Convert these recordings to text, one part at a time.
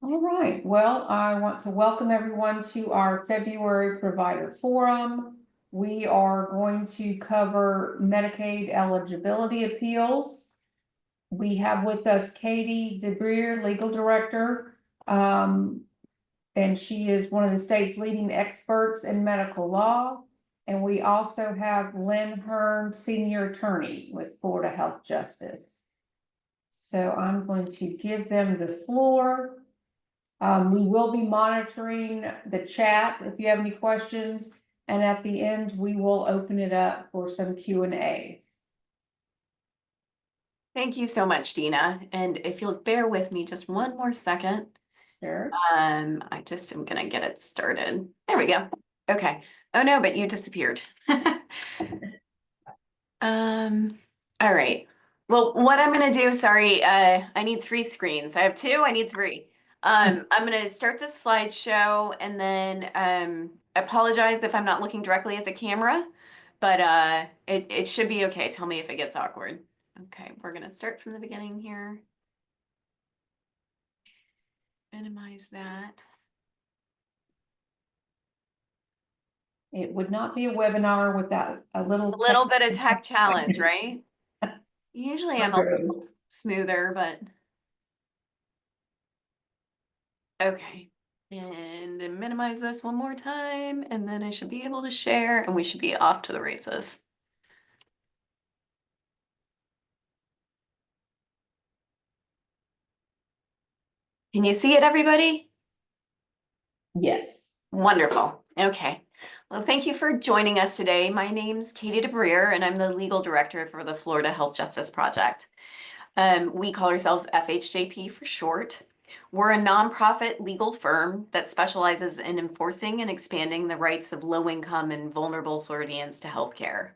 All right, well, I want to welcome everyone to our February Provider Forum. We are going to cover Medicaid eligibility appeals. We have with us Katy DeBriere, Legal Director, and she is one of the state's leading experts in medical law. And we also have Lynn Hearn, Senior Attorney with Florida Health Justice. So I'm going to give them the floor. We will be monitoring the chat if you have any questions, and at the end, we will open it up for some Q&A. Thank you so much, Dina. And if you'll bear with me just one more second, Sure. I just am gonna get it started. There we go. Okay. Oh no, but you disappeared. All right. Well, what I'm gonna do, sorry, I need 3 screens. I have 2, I need 3. I'm gonna start this slideshow and then apologize if I'm not looking directly at the camera, but it should be okay. Tell me if it gets awkward. Okay, we're gonna start from the beginning here. Minimize that. It would not be a webinar without a little bit of tech challenge, right? Usually I'm a little smoother, but okay. And minimize this one more time, and then I should be able to share, and we should be off to the races. Can you see it, everybody? Yes. Wonderful. Okay. Well, thank you for joining us today. My name's Katy DeBriere, and I'm the legal director for the Florida Health Justice Project. We call ourselves FHJP for short. We're a nonprofit legal firm that specializes in enforcing and expanding the rights of low-income and vulnerable Floridians to healthcare.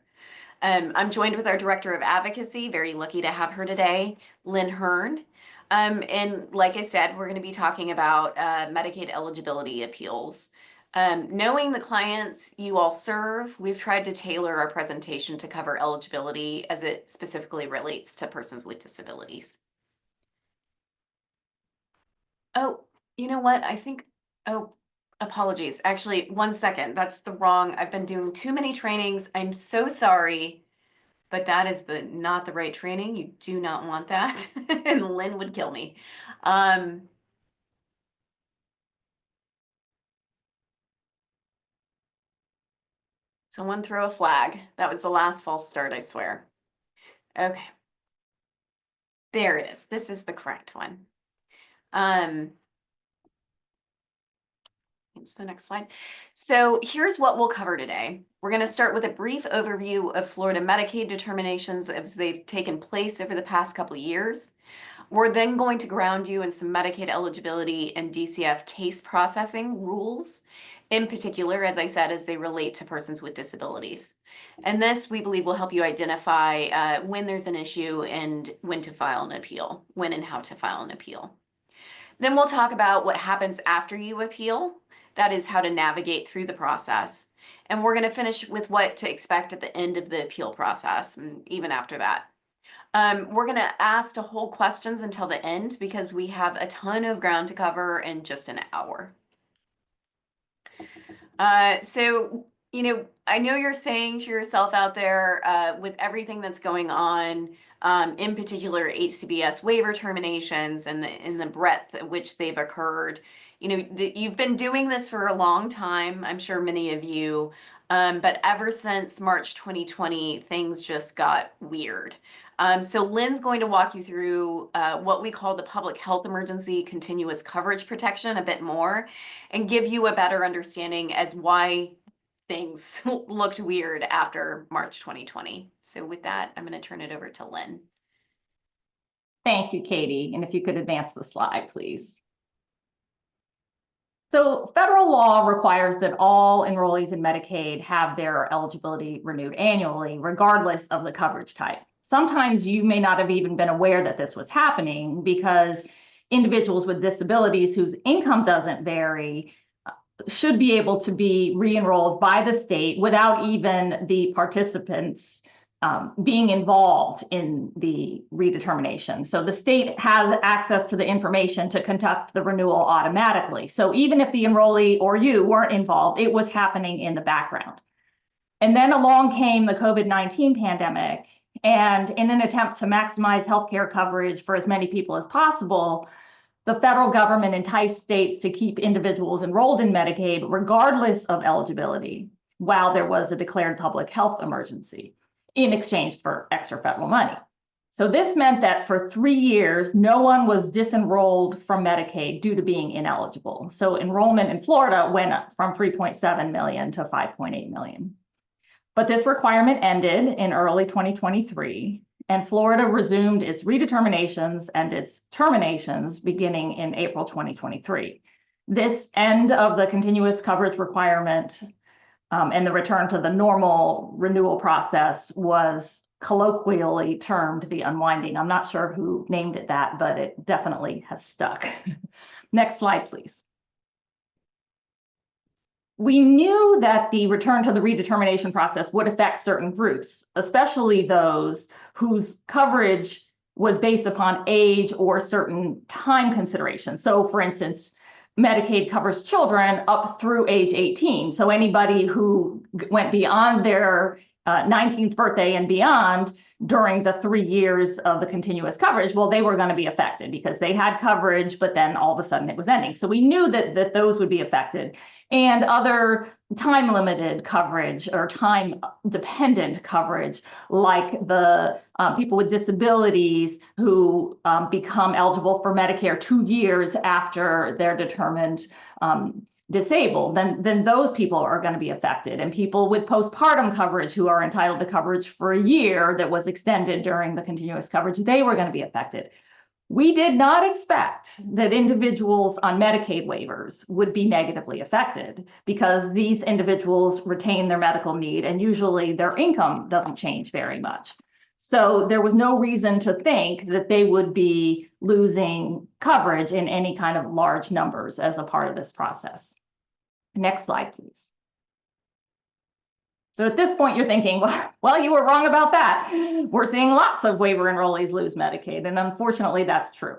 I'm joined with our Director of Advocacy, very lucky to have her today, Lynn Hearn. And like I said, we're going to be talking about Medicaid eligibility appeals. Knowing the clients you all serve, we've tried to tailor our presentation to cover eligibility as it specifically relates to persons with disabilities. Oh, you know what? Oh, apologies. Actually, 1 second. That's the wrong. I've been doing too many trainings. I'm so sorry, but that is not the right training. You do not want that. And Lynn would kill me. Someone throw a flag. That was the last false start, I swear. Okay. There it is. This is the correct one. It's the next slide. So here's what we'll cover today. We're going to start with a brief overview of Florida Medicaid determinations as they've taken place over the past couple of years. We're then going to ground you in some Medicaid eligibility and DCF case processing rules, in particular, as I said, as they relate to persons with disabilities. And this, we believe, will help you identify when there's an issue and when to file an appeal, when and how to file an appeal. Then we'll talk about what happens after you appeal. That is how to navigate through the process. And we're going to finish with what to expect at the end of the appeal process, and even after that. We're going to ask to hold questions until the end because we have a ton of ground to cover in just an hour. So, you know, I know you're saying to yourself out there with everything that's going on, in particular HCBS waiver terminations and the breadth at which they've occurred. You know, you've been doing this for a long time, I'm sure many of you, but ever since March 2020, things just got weird. So Lynn's going to walk you through what we call the public health emergency continuous coverage protection a bit more and give you a better understanding as why things looked weird after March 2020. So with that, I'm going to turn it over to Lynn. Thank you, Katy. And if you could advance the slide, please. So federal law requires that all enrollees in Medicaid have their eligibility renewed annually, regardless of the coverage type. Sometimes you may not have even been aware that this was happening because individuals with disabilities whose income doesn't vary should be able to be re-enrolled by the state without even the participants being involved in the redetermination. So the state has access to the information to conduct the renewal automatically. So even if the enrollee or you weren't involved, it was happening in the background. And then along came the COVID-19 pandemic. And in an attempt to maximize healthcare coverage for as many people as possible, the federal government enticed states to keep individuals enrolled in Medicaid regardless of eligibility while there was a declared public health emergency in exchange for extra federal money. So this meant that for 3 years, no one was disenrolled from Medicaid due to being ineligible. So enrollment in Florida went up from 3.7 million to 5.8 million. But this requirement ended in early 2023, and Florida resumed its redeterminations and its terminations beginning in April 2023. This end of the continuous coverage requirement and the return to the normal renewal process was colloquially termed the unwinding. I'm not sure who named it that, but it definitely has stuck. Next slide, please. We knew that the return to the redetermination process would affect certain groups, especially those whose coverage was based upon age or certain time considerations. So for instance, Medicaid covers children up through age 18. So anybody who went beyond their 19th birthday and beyond during the 3 years of the continuous coverage, well, they were going to be affected because they had coverage, but then all of a sudden it was ending. So we knew that those would be affected. And other time-limited coverage or time-dependent coverage, like the people with disabilities who become eligible for Medicare 2 years after they're determined disabled, then those people are going to be affected. And people with postpartum coverage who are entitled to coverage for a year that was extended during the continuous coverage, they were going to be affected. We did not expect that individuals on Medicaid waivers would be negatively affected because these individuals retain their medical need and usually their income doesn't change very much. So there was no reason to think that they would be losing coverage in any kind of large numbers as a part of this process. Next slide, please. So at this point, you're thinking, well, you were wrong about that. We're seeing lots of waiver enrollees lose Medicaid, and unfortunately, that's true.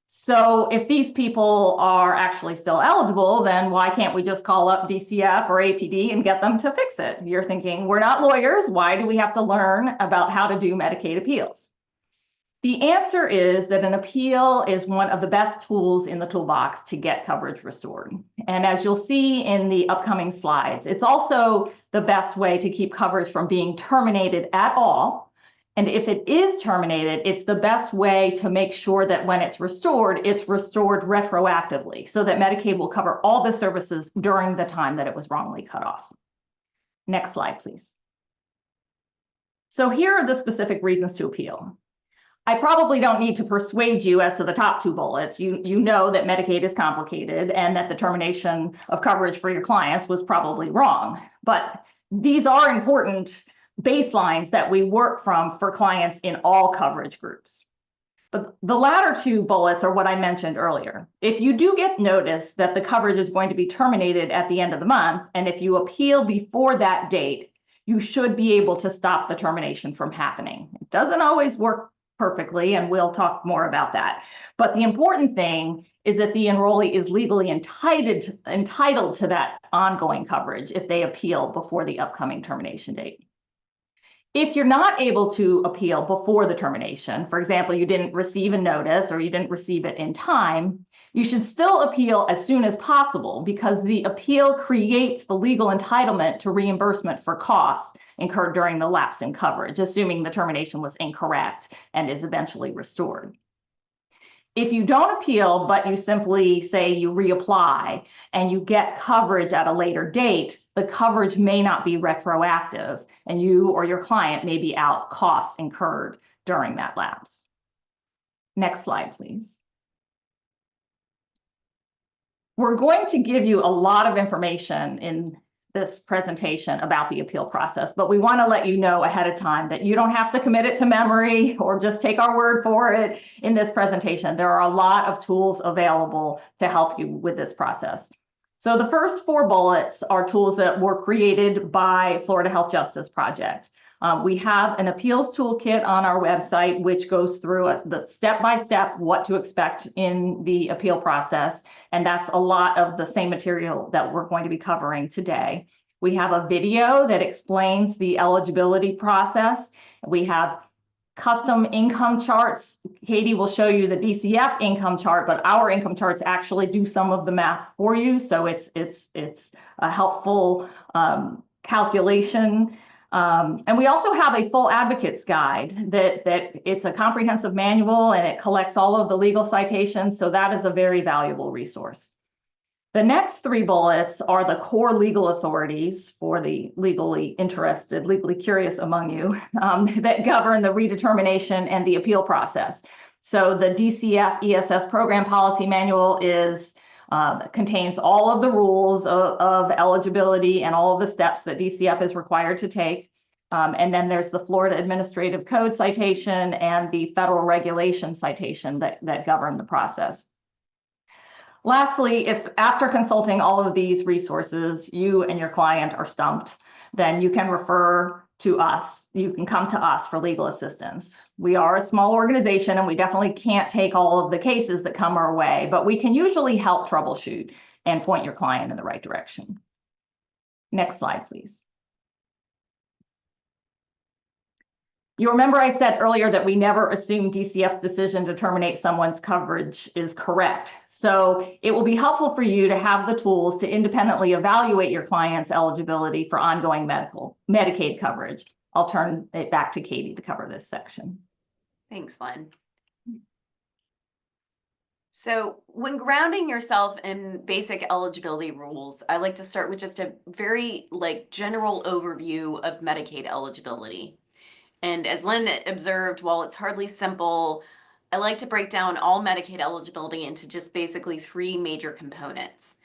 So if these people are actually still eligible, then why can't we just call up DCF or APD and get them to fix it? You're thinking, we're not lawyers. Why do we have to learn about how to do Medicaid appeals? The answer is that an appeal is one of the best tools in the toolbox to get coverage restored. And as you'll see in the upcoming slides, it's also the best way to keep coverage from being terminated at all. And if it is terminated, it's the best way to make sure that when it's restored retroactively so that Medicaid will cover all the services during the time that it was wrongly cut off. Next slide, please. So here are the specific reasons to appeal. I probably don't need to persuade you as to the top 2 bullets. You know that Medicaid is complicated and that the termination of coverage for your clients was probably wrong. But these are important baselines that we work from for clients in all coverage groups. But the latter 2 bullets are what I mentioned earlier. If you do get notice that the coverage is going to be terminated at the end of the month, and if you appeal before that date, you should be able to stop the termination from happening. It doesn't always work perfectly, and we'll talk more about that. But the important thing is that the enrollee is legally entitled to that ongoing coverage if they appeal before the upcoming termination date. If you're not able to appeal before the termination, for example, you didn't receive a notice or you didn't receive it in time, you should still appeal as soon as possible because the appeal creates the legal entitlement to reimbursement for costs incurred during the lapse in coverage, assuming the termination was incorrect and is eventually restored. If you don't appeal, but you simply say you reapply and you get coverage at a later date, the coverage may not be retroactive and you or your client may be out costs incurred during that lapse. Next slide, please. We're going to give you a lot of information in this presentation about the appeal process, but we want to let you know ahead of time that you don't have to commit it to memory or just take our word for it in this presentation. There are a lot of tools available to help you with this process. So the first 4 bullets are tools that were created by Florida Health Justice Project. We have an appeals toolkit on our website, which goes through the step-by-step what to expect in the appeal process. And that's a lot of the same material that we're going to be covering today. We have a video that explains the eligibility process. We have custom income charts. Katie will show you the DCF income chart, but our income charts actually do some of the math for you. So it's a helpful calculation. And we also have a full advocates guide that it's a comprehensive manual and it collects all of the legal citations. So that is a very valuable resource. The next 3 bullets are the core legal authorities for the legally interested, legally curious among you, that govern the redetermination and the appeal process. So the DCF ESS program policy manual contains all of the rules of eligibility and all of the steps that DCF is required to take. And then there's the Florida Administrative Code citation and the federal regulation citation that govern the process. Lastly, if after consulting all of these resources, you and your client are stumped, then you can refer to us. You can come to us for legal assistance. We are a small organization and we definitely can't take all of the cases that come our way, but we can usually help troubleshoot and point your client in the right direction. Next slide, please. You remember I said earlier that we never assume DCF's decision to terminate someone's coverage is correct. So it will be helpful for you to have the tools to independently evaluate your client's eligibility for ongoing Medicaid coverage. I'll turn it back to Katie to cover this section. Thanks, Lynn. So when grounding yourself in basic eligibility rules, I like to start with just a very general overview of Medicaid eligibility. And as Lynn observed, while it's hardly simple, I like to break down all Medicaid eligibility into just basically 3 major components.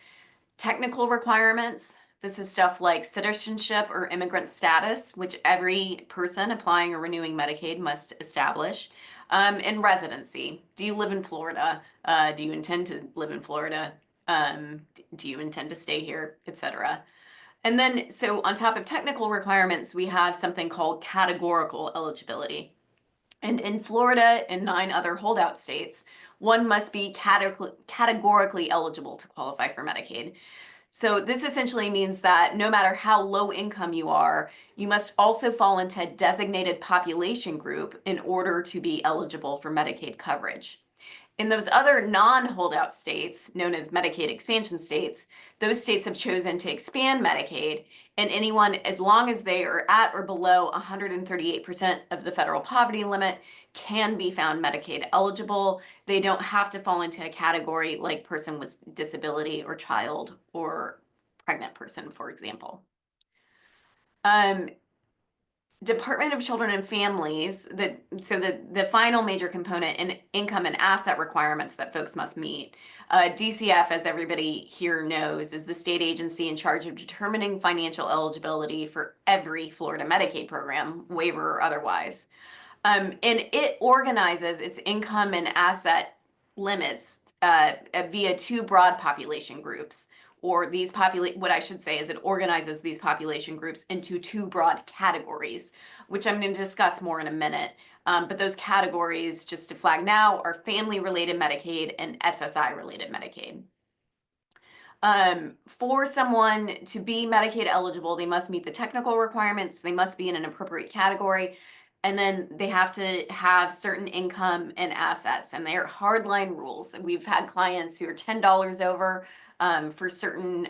Technical requirements. This is stuff like citizenship or immigrant status, which every person applying or renewing Medicaid must establish. And residency. Do you live in Florida? Do you intend to live in Florida? Do you intend to stay here, etc.? And then, so on top of technical requirements, we have something called categorical eligibility. And in Florida and 9 other holdout states, one must be categorically eligible to qualify for Medicaid. So this essentially means that no matter how low income you are, you must also fall into a designated population group in order to be eligible for Medicaid coverage. In those other non-holdout states, known as Medicaid expansion states, those states have chosen to expand Medicaid, and anyone, as long as they are at or below 138% of the federal poverty limit, can be found Medicaid eligible. They don't have to fall into a category like person with disability or child or pregnant person, for example. Department of Children and Families, the final major component in income and asset requirements that folks must meet. DCF, as everybody here knows, is the state agency in charge of determining financial eligibility for every Florida Medicaid program, waiver or otherwise. And it organizes its income and asset limits via 2 broad population groups. Or what I should say is it organizes these population groups into 2 broad categories, which I'm going to discuss more in a minute. But those categories, just to flag now, are family-related Medicaid and SSI-related Medicaid. For someone to be Medicaid eligible, they must meet the technical requirements, they must be in an appropriate category, and then they have to have certain income and assets, and they are hardline rules. We've had clients who are $10 over for certain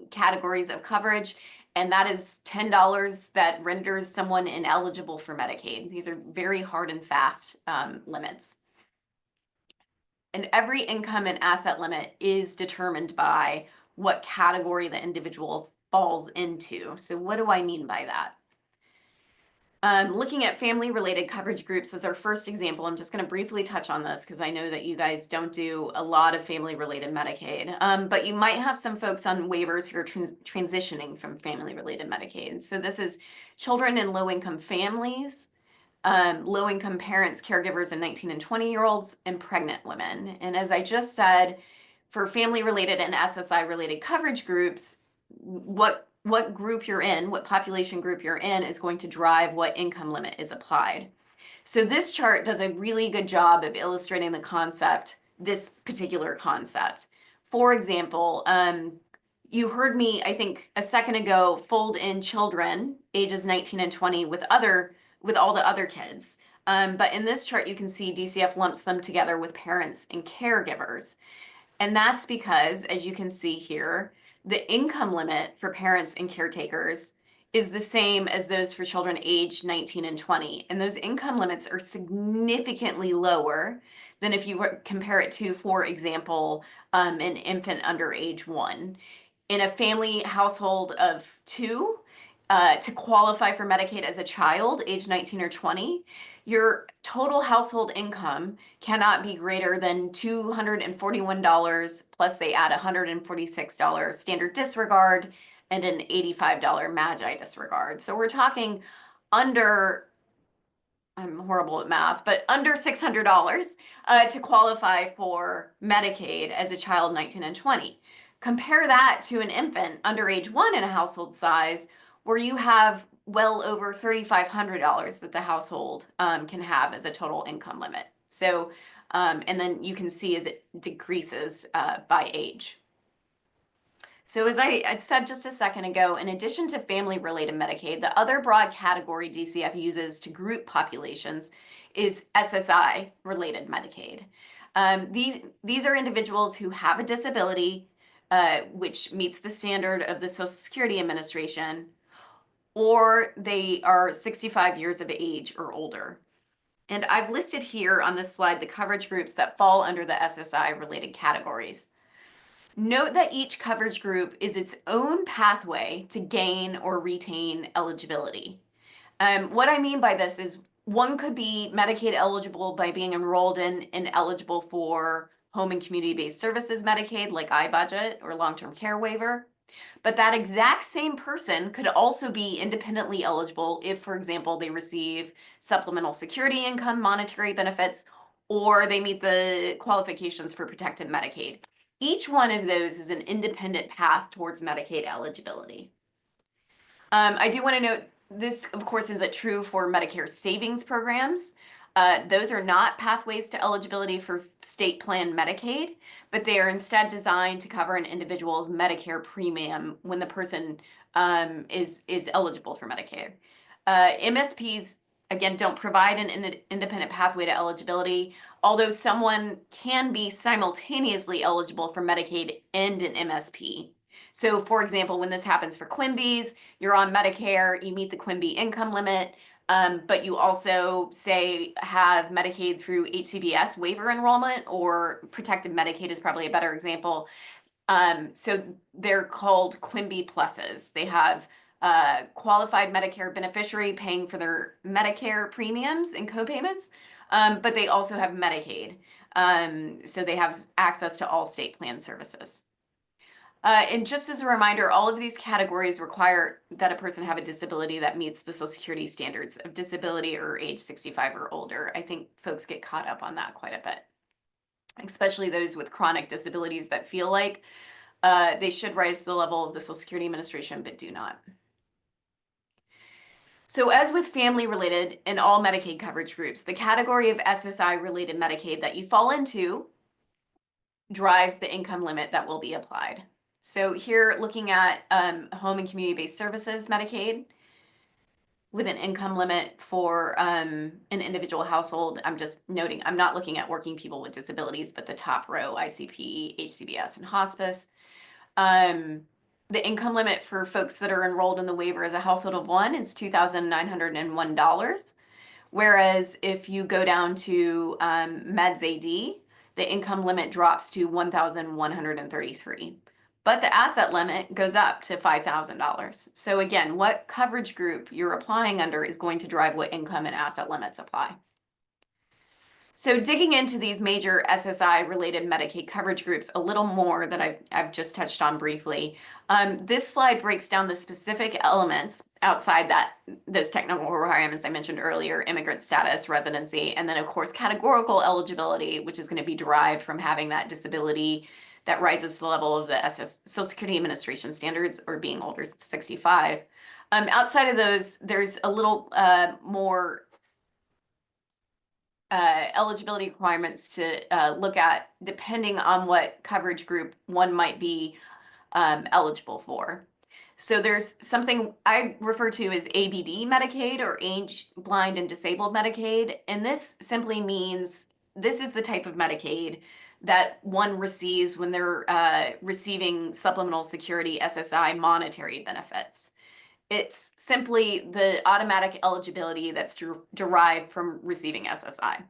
categories of coverage, and that is $10 that renders someone ineligible for Medicaid. These are very hard and fast limits. And every income and asset limit is determined by what category the individual falls into. So what do I mean by that? Looking at family-related coverage groups as our first example, I'm just going to briefly touch on this because I know that you guys don't do a lot of family-related Medicaid, but you might have some folks on waivers who are transitioning from family-related Medicaid. So this is children in low-income families, low-income parents, caregivers, and 19 and 20-year-olds, and pregnant women. And as I just said, for family-related and SSI-related coverage groups, what group you're in, what population group you're in is going to drive what income limit is applied. So this chart does a really good job of illustrating the concept, this particular concept. For example, you heard me, I think a second ago, fold in children ages 19 and 20 with all the other kids. But in this chart, you can see DCF lumps them together with parents and caregivers. And that's because, as you can see here, the income limit for parents and caretakers is the same as those for children aged 19 and 20. And those income limits are significantly lower than if you compare it to, for example, an infant under age 1. In a family household of 2, to qualify for Medicaid as a child, age 19 or 20, your total household income cannot be greater than $241, plus they add $146 standard disregard and an $85 Magi disregard. So we're talking under, I'm horrible at math, but under $600 to qualify for Medicaid as a child 19 and 20. Compare that to an infant under age 1 in a household size where you have well over $3,500 that the household can have as a total income limit. So, and then you can see as it decreases by age. So as I said just a second ago, in addition to family-related Medicaid, the other broad category DCF uses to group populations is SSI-related Medicaid. These are individuals who have a disability which meets the standard of the Social Security Administration, or they are 65 years of age or older. And I've listed here on this slide the coverage groups that fall under the SSI-related categories. Note that each coverage group is its own pathway to gain or retain eligibility. What I mean by this is one could be Medicaid eligible by being enrolled in and eligible for home and community-based services Medicaid, like iBudget or long-term care waiver. But that exact same person could also be independently eligible if, for example, they receive supplemental security income, monetary benefits, or they meet the qualifications for protected Medicaid. Each one of those is an independent path towards Medicaid eligibility. I do want to note this, of course, is true for Medicare savings programs. Those are not pathways to eligibility for state plan Medicaid, but they are instead designed to cover an individual's Medicare premium when the person is eligible for Medicaid. MSPs, again, don't provide an independent pathway to eligibility, although someone can be simultaneously eligible for Medicaid and an MSP. So, for example, when this happens for Quimby's, you're on Medicare, you meet the Quimby income limit, but you also, say, have Medicaid through HCBS waiver enrollment, or protected Medicaid is probably a better example. So they're called Quimby Pluses. They have qualified Medicare beneficiary paying for their Medicare premiums and co-payments, but they also have Medicaid. So they have access to all state plan services. And just as a reminder, all of these categories require that a person have a disability that meets the Social Security standards of disability or age 65 or older. I think folks get caught up on that quite a bit, especially those with chronic disabilities that feel like they should rise to the level of the Social Security Administration, but do not. So as with family-related and all Medicaid coverage groups, the category of SSI-related Medicaid that you fall into drives the income limit that will be applied. So here, looking at home and community-based services Medicaid with an income limit for an individual household, I'm just noting, I'm not looking at working people with disabilities, but the top row, ICP, HCBS, and hospice. The income limit for folks that are enrolled in the waiver as a household of 1 is $2,901. Whereas if you go down to Meds AD, the income limit drops to $1,133. But the asset limit goes up to $5,000. So again, what coverage group you're applying under is going to drive what income and asset limits apply. So digging into these major SSI-related Medicaid coverage groups a little more that I've just touched on briefly, this slide breaks down the specific elements outside those technical requirements I mentioned earlier: immigrant status, residency, and then of course categorical eligibility, which is going to be derived from having that disability that rises to the level of the Social Security Administration standards or being older than 65. Outside of those, there's a little more eligibility requirements to look at depending on what coverage group one might be eligible for. So there's something I refer to as ABD Medicaid, or age blind and disabled Medicaid. And this simply means this is the type of Medicaid that one receives when they're receiving supplemental security SSI monetary benefits. It's simply the automatic eligibility that's derived from receiving SSI.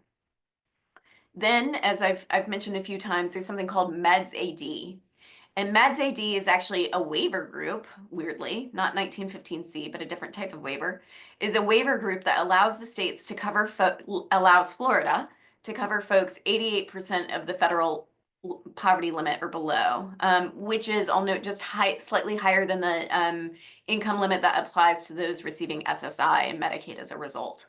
Then, as I've mentioned a few times, there's something called Meds AD. And Meds AD is actually a waiver group, weirdly, not 1915C, but a different type of waiver, is a waiver group that allows the states to cover, allows Florida to cover folks 88% of the federal poverty limit or below, which is, I'll note, just slightly higher than the income limit that applies to those receiving SSI and Medicaid as a result.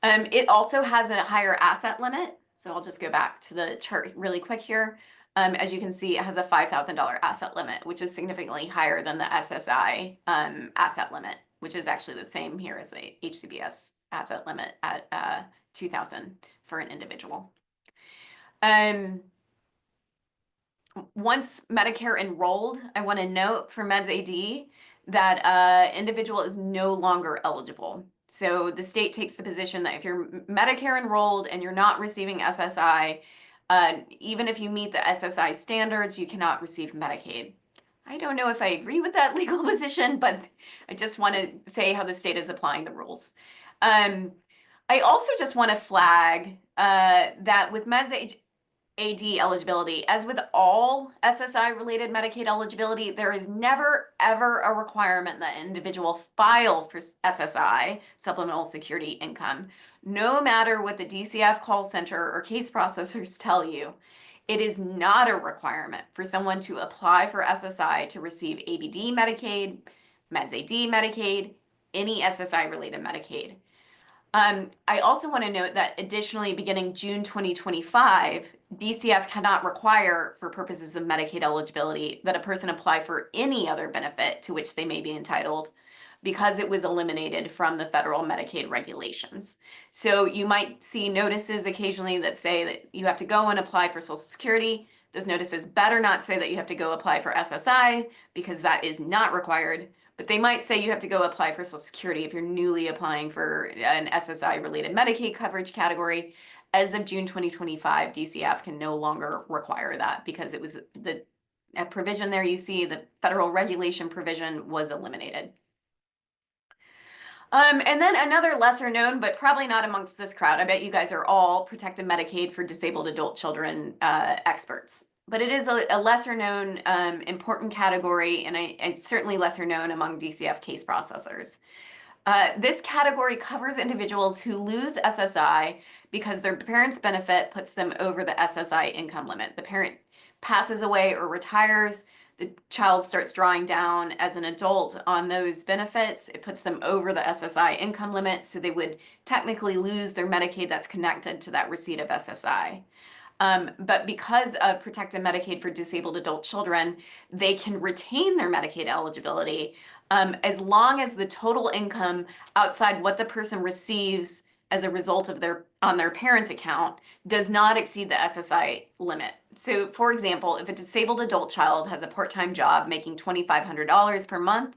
It also has a higher asset limit. So I'll just go back to the chart really quick here. As you can see, it has a $5,000 asset limit, which is significantly higher than the SSI asset limit, which is actually the same here as the HCBS asset limit at $2,000 for an individual. Once Medicare enrolled, I want to note for Meds AD that individual is no longer eligible. So the state takes the position that if you're Medicare enrolled and you're not receiving SSI, even if you meet the SSI standards, you cannot receive Medicaid. I don't know if I agree with that legal position, but I just want to say how the state is applying the rules. I also just want to flag that with Meds AD eligibility, as with all SSI related Medicaid eligibility, there is never ever a requirement that an individual file for SSI, supplemental security income, no matter what the DCF call center or case processors tell you. It is not a requirement for someone to apply for SSI to receive ABD Medicaid, Meds AD Medicaid, any SSI related Medicaid. I also want to note that additionally, beginning June 2025, DCF cannot require, for purposes of Medicaid eligibility, that a person apply for any other benefit to which they may be entitled, because it was eliminated from the federal Medicaid regulations. So you might see notices occasionally that say that you have to go and apply for Social Security. Those notices better not say that you have to go apply for SSI, because that is not required. But they might say you have to go apply for Social Security if you're newly applying for an SSI related Medicaid coverage category. As of June 2025, DCF can no longer require that, because it was the provision there you see, the federal regulation provision, was eliminated. And then another lesser known, but probably not amongst this crowd, I bet you guys are all protected Medicaid for disabled adult children experts. But it is a lesser known important category, and it's certainly lesser known among DCF case processors. This category covers individuals who lose SSI because their parent's benefit puts them over the SSI income limit. The parent passes away or retires, the child starts drawing down as an adult on those benefits. It puts them over the SSI income limit, so they would technically lose their Medicaid that's connected to that receipt of SSI. But because of protected Medicaid for disabled adult children, they can retain their Medicaid eligibility as long as the total income outside what the person receives as a result of their parent's account does not exceed the SSI limit. So for example, if a disabled adult child has a part-time job making $2,500 per month,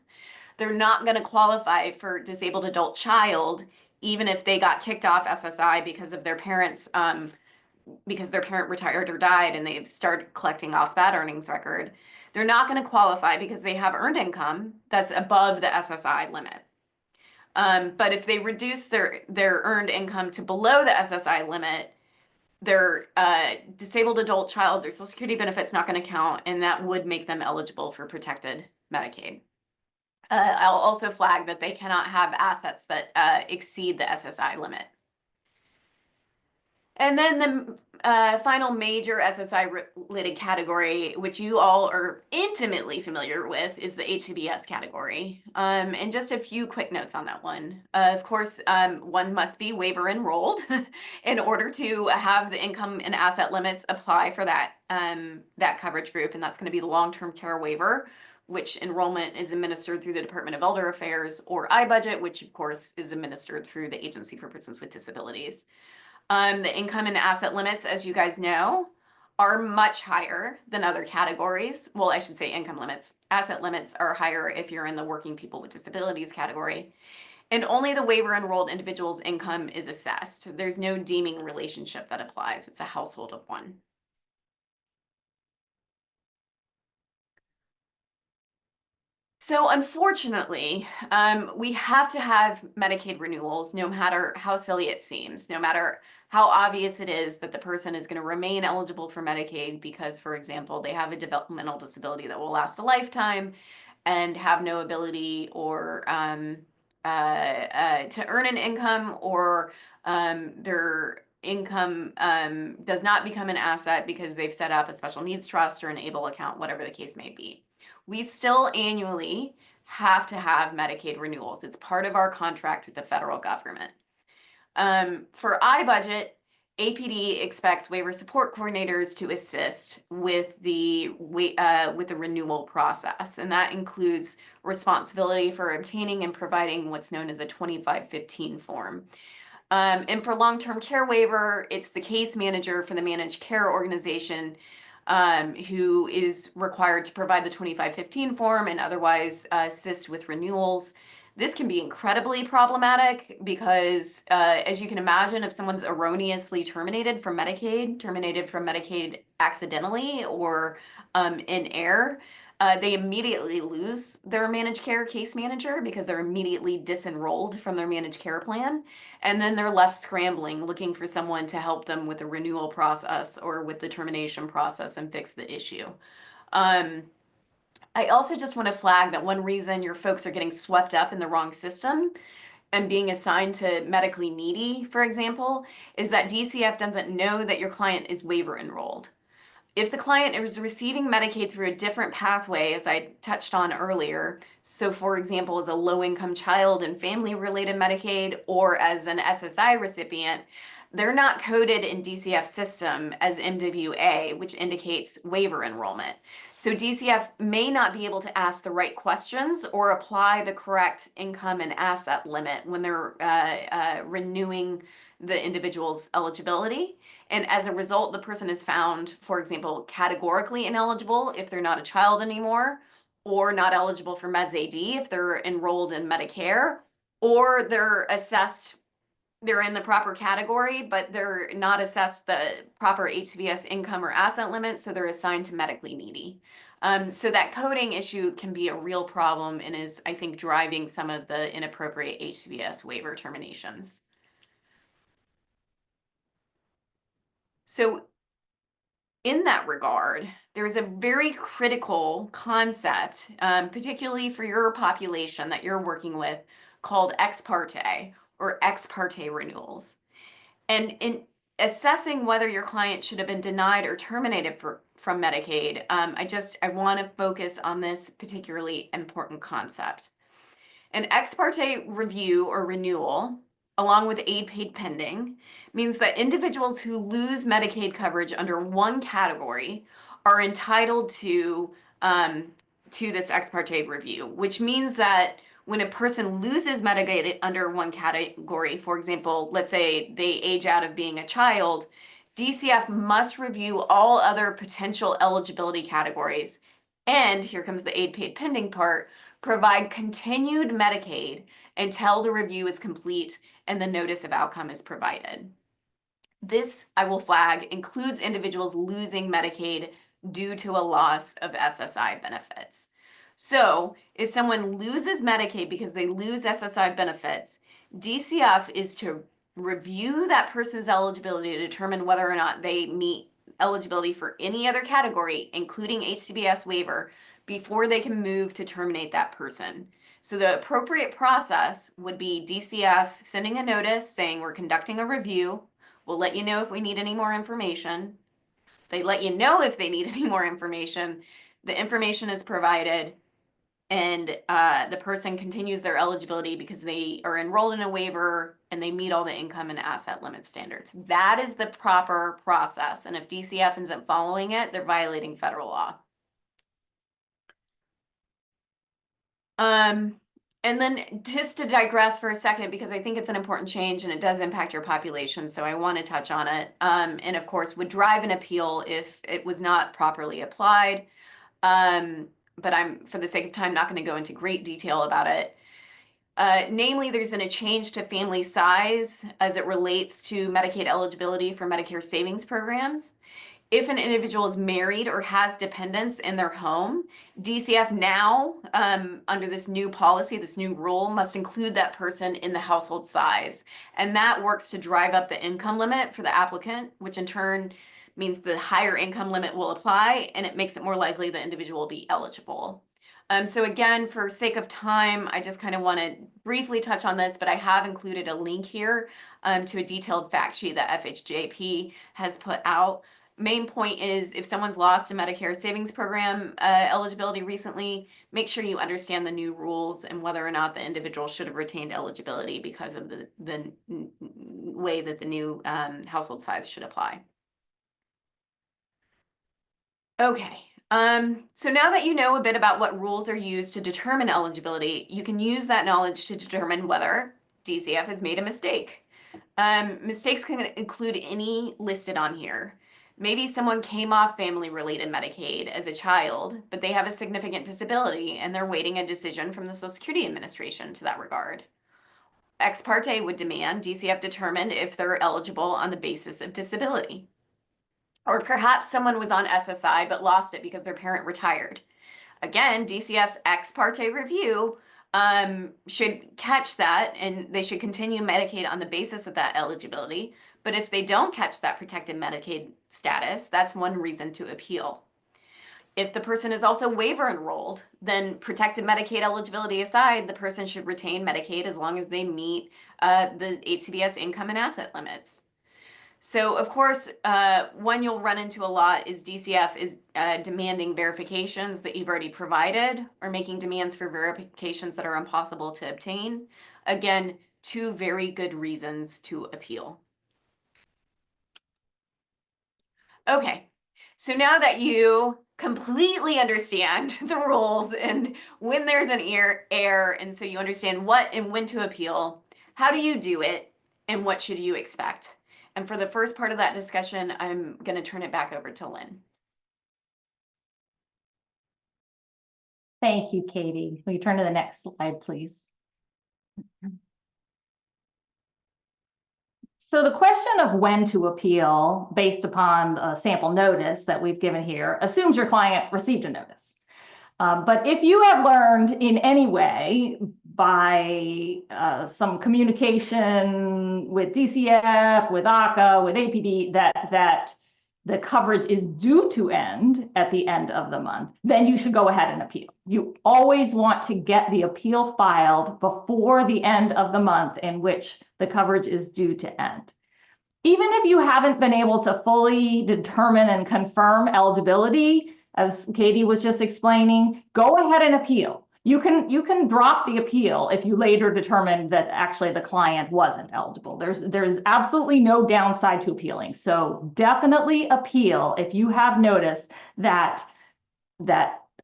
they're not going to qualify for disabled adult child, even if they got kicked off SSI because of their parents, because their parent retired or died and they've started collecting off that earnings record. They're not going to qualify because they have earned income that's above the SSI limit. But if they reduce their earned income to below the SSI limit, their disabled adult child, their Social Security benefit's not going to count, and that would make them eligible for protected Medicaid. I'll also flag that they cannot have assets that exceed the SSI limit. And then the final major SSI-related category, which you all are intimately familiar with, is the HCBS category. And just a few quick notes on that one. Of course, one must be waiver enrolled in order to have the income and asset limits apply for that, that coverage group, and that's going to be the long-term care waiver, which enrollment is administered through the Department of Elder Affairs, or iBudget, which of course is administered through the Agency for Persons with Disabilities. The income and asset limits, as you guys know, are much higher than other categories. Well, I should say income limits. Asset limits are higher if you're in the working people with disabilities category. And only the waiver enrolled individual's income is assessed. There's no deeming relationship that applies. It's a household of one. So unfortunately, we have to have Medicaid renewals, no matter how silly it seems, no matter how obvious it is that the person is going to remain eligible for Medicaid because, for example, they have a developmental disability that will last a lifetime and have no ability or to earn an income, or their income does not become an asset because they've set up a special needs trust or an ABLE account, whatever the case may be. We still annually have to have Medicaid renewals. It's part of our contract with the federal government. For iBudget, APD expects waiver support coordinators to assist with the renewal process, and that includes responsibility for obtaining and providing what's known as a 2515 form. And for long-term care waiver, it's the case manager for the managed care organization who is required to provide the 2515 form and otherwise assist with renewals. This can be incredibly problematic because, as you can imagine, if someone's erroneously terminated from Medicaid accidentally or in error, they immediately lose their managed care case manager because they're immediately disenrolled from their managed care plan. And then they're left scrambling, looking for someone to help them with the renewal process or with the termination process and fix the issue. I also just want to flag that one reason your folks are getting swept up in the wrong system and being assigned to medically needy, for example, is that DCF doesn't know that your client is waiver enrolled. If the client is receiving Medicaid through a different pathway, as I touched on earlier, so for example, as a low-income child and family-related Medicaid or as an SSI recipient, they're not coded in DCF system as MWA, which indicates waiver enrollment. So DCF may not be able to ask the right questions or apply the correct income and asset limit when they're renewing the individual's eligibility. And as a result, the person is found, for example, categorically ineligible if they're not a child anymore, or not eligible for Meds AD if they're enrolled in Medicare, or they're assessed, they're in the proper category, but they're not assessed the proper HCBS income or asset limit, so they're assigned to medically needy. So that coding issue can be a real problem and is, I think, driving some of the inappropriate HCBS waiver terminations. So in that regard, there's a very critical concept, particularly for your population that you're working with, called ex parte or ex parte renewals. And in assessing whether your client should have been denied or terminated from Medicaid, I want to focus on this particularly important concept. An ex parte review or renewal, along with aid paid pending, means that individuals who lose Medicaid coverage under one category are entitled to this ex parte review, which means that when a person loses Medicaid under one category, for example, let's say they age out of being a child, DCF must review all other potential eligibility categories. And here comes the aid paid pending part, provide continued Medicaid until the review is complete and the notice of outcome is provided. This, I will flag, includes individuals losing Medicaid due to a loss of SSI benefits. So if someone loses Medicaid because they lose SSI benefits, DCF is to review that person's eligibility to determine whether or not they meet eligibility for any other category, including HCBS waiver, before they can move to terminate that person. So the appropriate process would be DCF sending a notice saying we're conducting a review. We'll let you know if we need any more information. They let you know if they need any more information. The information is provided, and the person continues their eligibility because they are enrolled in a waiver and they meet all the income and asset limit standards. That is the proper process. And if DCF ends up following it, they're violating federal law. And then just to digress for a second, because I think it's an important change and it does impact your population, so I want to touch on it. And of course, would drive an appeal if it was not properly applied. But I'm, for the sake of time, not going to go into great detail about it. Namely, there's been a change to family size as it relates to Medicaid eligibility for Medicare savings programs. If an individual is married or has dependents in their home, DCF now, under this new policy, this new rule, must include that person in the household size. And that works to drive up the income limit for the applicant, which in turn means the higher income limit will apply, and it makes it more likely the individual will be eligible. So again, for sake of time, I just kind of want to briefly touch on this, but I have included a link here to a detailed fact sheet that FHJP has put out. Main point is, if someone's lost a Medicare savings program eligibility recently, make sure you understand the new rules and whether or not the individual should have retained eligibility because of the way that the new household size should apply. Okay, so now that you know a bit about what rules are used to determine eligibility, you can use that knowledge to determine whether DCF has made a mistake. Mistakes can include any listed on here. Maybe someone came off family-related Medicaid as a child, but they have a significant disability and they're waiting a decision from the Social Security Administration to that regard. Ex parte would demand DCF determine if they're eligible on the basis of disability. Or perhaps someone was on SSI but lost it because their parent retired. Again, DCF's ex parte review should catch that, and they should continue Medicaid on the basis of that eligibility. But if they don't catch that protected Medicaid status, that's one reason to appeal. If the person is also waiver enrolled, then protected Medicaid eligibility aside, the person should retain Medicaid as long as they meet the HCBS income and asset limits. So of course, one you'll run into a lot is DCF is demanding verifications that you've already provided or making demands for verifications that are impossible to obtain. Again, two very good reasons to appeal. Okay, so now that you completely understand the rules and when there's an error, and so you understand what and when to appeal, how do you do it and what should you expect? And for the first part of that discussion, I'm going to turn it back over to Lynn. Thank you, Katie. Will you turn to the next slide, please? So the question of when to appeal based upon a sample notice that we've given here assumes your client received a notice. But if you have learned in any way by some communication with DCF, with ACA, with APD, that the coverage is due to end at the end of the month, then you should go ahead and appeal. You always want to get the appeal filed before the end of the month in which the coverage is due to end. Even if you haven't been able to fully determine and confirm eligibility, as Katie was just explaining, go ahead and appeal. You can drop the appeal if you later determine that actually the client wasn't eligible. There's absolutely no downside to appealing. So definitely appeal if you have noticed that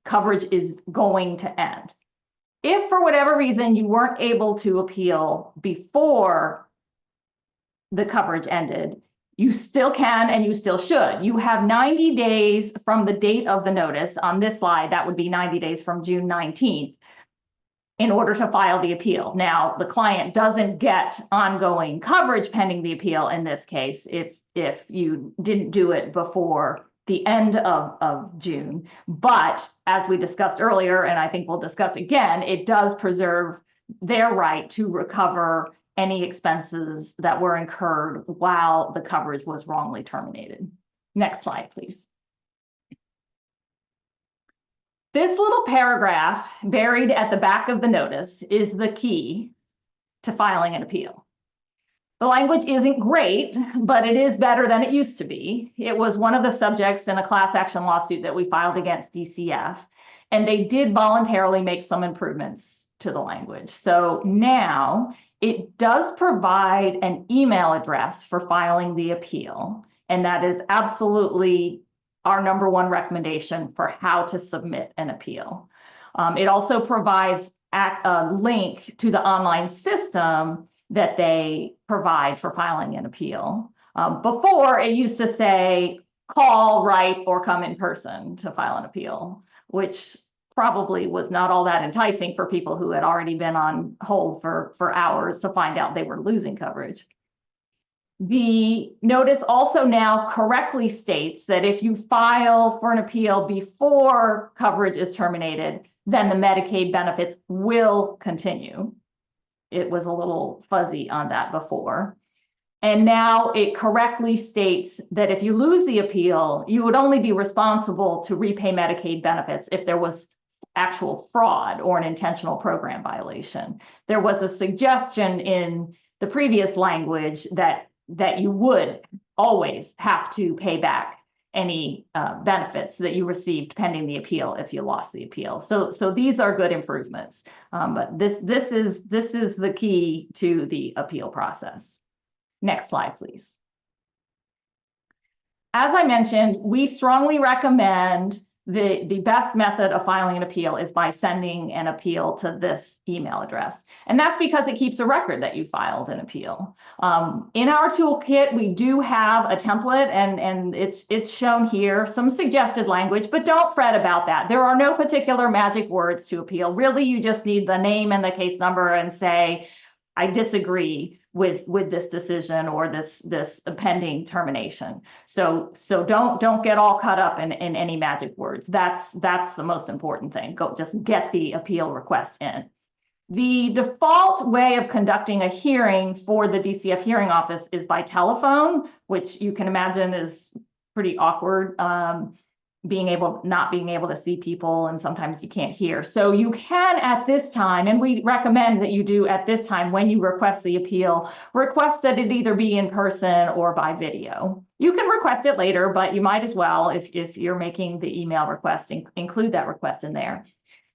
coverage is going to end. If for whatever reason you weren't able to appeal before the coverage ended, you still can and you still should. You have 90 days from the date of the notice. On this slide, that would be 90 days from June 19th in order to file the appeal. Now, the client doesn't get ongoing coverage pending the appeal in this case if you didn't do it before the end of June. But as we discussed earlier, and I think we'll discuss again, it does preserve their right to recover any expenses that were incurred while the coverage was wrongly terminated. Next slide, please. This little paragraph buried at the back of the notice is the key to filing an appeal. The language isn't great, but it is better than it used to be. It was one of the subjects in a class action lawsuit that we filed against DCF, and they did voluntarily make some improvements to the language. So now it does provide an email address for filing the appeal, and that is absolutely our number one recommendation for how to submit an appeal. It also provides a link to the online system that they provide for filing an appeal. Before, it used to say, call, write, or come in person to file an appeal, which probably was not all that enticing for people who had already been on hold for hours to find out they were losing coverage. The notice also now correctly states that if you file for an appeal before coverage is terminated, then the Medicaid benefits will continue. It was a little fuzzy on that before. And now it correctly states that if you lose the appeal, you would only be responsible to repay Medicaid benefits if there was actual fraud or an intentional program violation. There was a suggestion in the previous language that you would always have to pay back any benefits that you received pending the appeal if you lost the appeal. So these are good improvements, but this is the key to the appeal process. Next slide, please. As I mentioned, we strongly recommend the best method of filing an appeal is by sending an appeal to this email address. And that's because it keeps a record that you filed an appeal. In our toolkit, we do have a template and it's shown here, some suggested language, but don't fret about that. There are no particular magic words to appeal. Really, you just need the name and the case number and say, I disagree with this decision or this pending termination. So don't get all caught up in any magic words. That's the most important thing. Just get the appeal request in. The default way of conducting a hearing for the DCF hearing office is by telephone, which you can imagine is pretty awkward. Not being able to see people, and sometimes you can't hear. So you can at this time, and we recommend that you do at this time when you request the appeal, request that it either be in person or by video. You can request it later, but you might as well, if you're making the email request, include that request in there.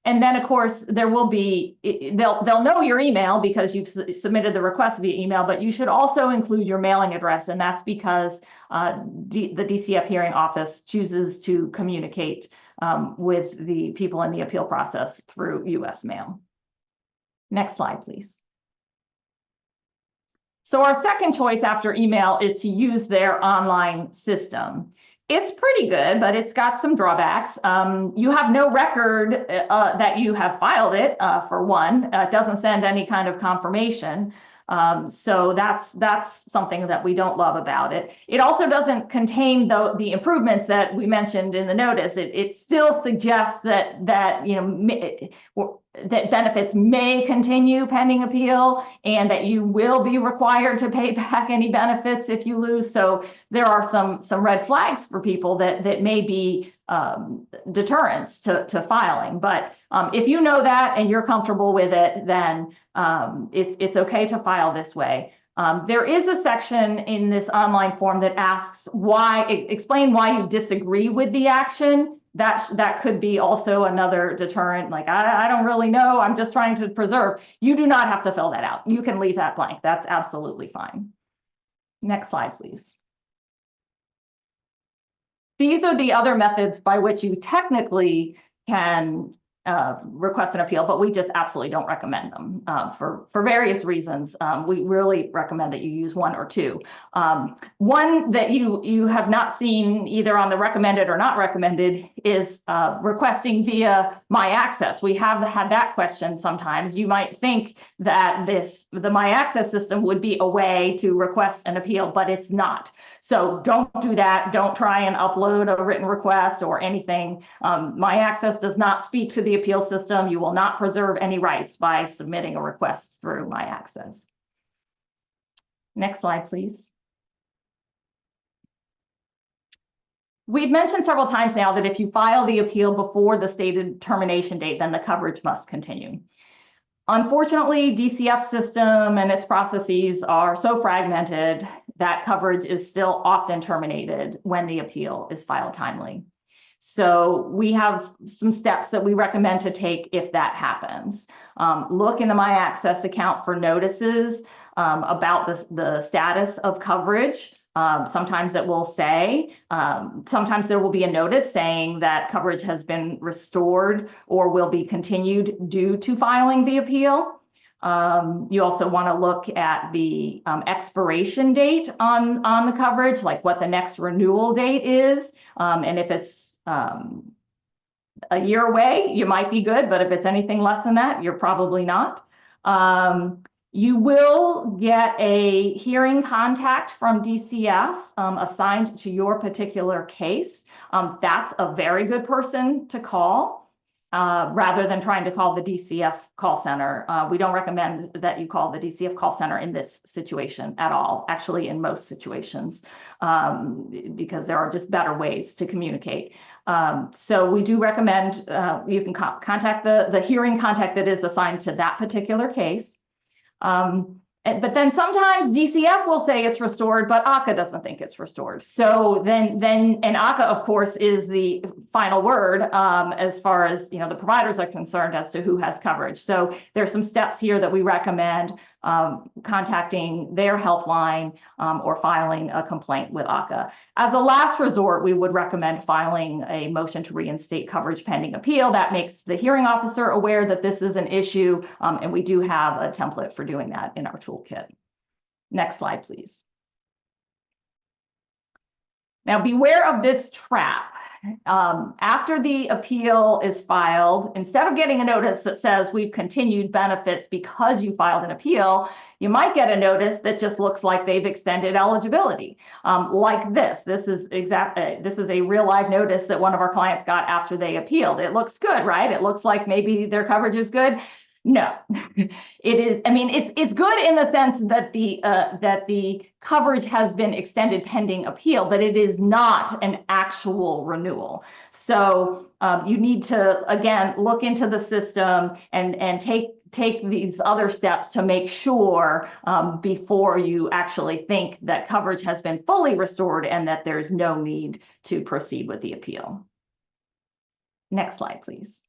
And then, of course, there will be, they'll know your email because you've submitted the request via email, but you should also include your mailing address. And that's because the DCF hearing office chooses to communicate with the people in the appeal process through US mail. Next slide, please. So our second choice after email is to use their online system. It's pretty good, but it's got some drawbacks. You have no record that you have filed it, for one. It doesn't send any kind of confirmation. So that's something that we don't love about it. It also doesn't contain the improvements that we mentioned in the notice. It still suggests that that benefits may continue pending appeal and that you will be required to pay back any benefits if you lose. So there are some red flags for people that may be deterrents to filing. But if you know that and you're comfortable with it, then it's okay to file this way. There is a section in this online form that asks explain why you disagree with the action. That could be also another deterrent, like, I don't really know, I'm just trying to preserve. You do not have to fill that out. You can leave that blank. That's absolutely fine. Next slide, please. These are the other methods by which you technically can request an appeal, but we just absolutely don't recommend them for various reasons. We really recommend that you use one or two. One that you have not seen either on the recommended or not recommended is requesting via My Access. We have had that question sometimes. You might think that the My Access system would be a way to request an appeal, but it's not. So don't do that. Don't try and upload a written request or anything. My Access does not speak to the appeal system. You will not preserve any rights by submitting a request through My Access. Next slide, please. We've mentioned several times now that if you file the appeal before the stated termination date, then the coverage must continue. Unfortunately, DCF system and its processes are so fragmented that coverage is still often terminated when the appeal is filed timely. So we have some steps that we recommend to take if that happens. Look in the My Access account for notices about the status of coverage. Sometimes it will say, sometimes there will be a notice saying that coverage has been restored or will be continued due to filing the appeal. You also want to look at the expiration date on the coverage, like what the next renewal date is. And if it's a year away, you might be good, but if it's anything less than that, you're probably not. You will get a hearing contact from DCF assigned to your particular case. That's a very good person to call rather than trying to call the DCF call center. We don't recommend that you call the DCF call center in this situation at all, actually in most situations, because there are just better ways to communicate. So we do recommend you can contact the hearing contact that is assigned to that particular case. But then sometimes DCF will say it's restored, but ACA doesn't think it's restored. So then and ACA, of course, is the final word as far as the providers are concerned as to who has coverage. So there's some steps here that we recommend contacting their helpline or filing a complaint with ACA. As a last resort, we would recommend filing a motion to reinstate coverage pending appeal. That makes the hearing officer aware that this is an issue, and we do have a template for doing that in our toolkit. Next slide, please. Now, beware of this trap. After the appeal is filed, instead of getting a notice that says we've continued benefits because you filed an appeal, you might get a notice that just looks like they've extended eligibility. Like this. This is a real live notice that one of our clients got after they appealed. It looks good, right? It looks like maybe their coverage is good. No, it is. I mean, it's good in the sense that the coverage has been extended pending appeal, but it is not an actual renewal. So you need to, again, look into the system and take these other steps to make sure before you actually think that coverage has been fully restored and that there's no need to proceed with the appeal. Next slide, please.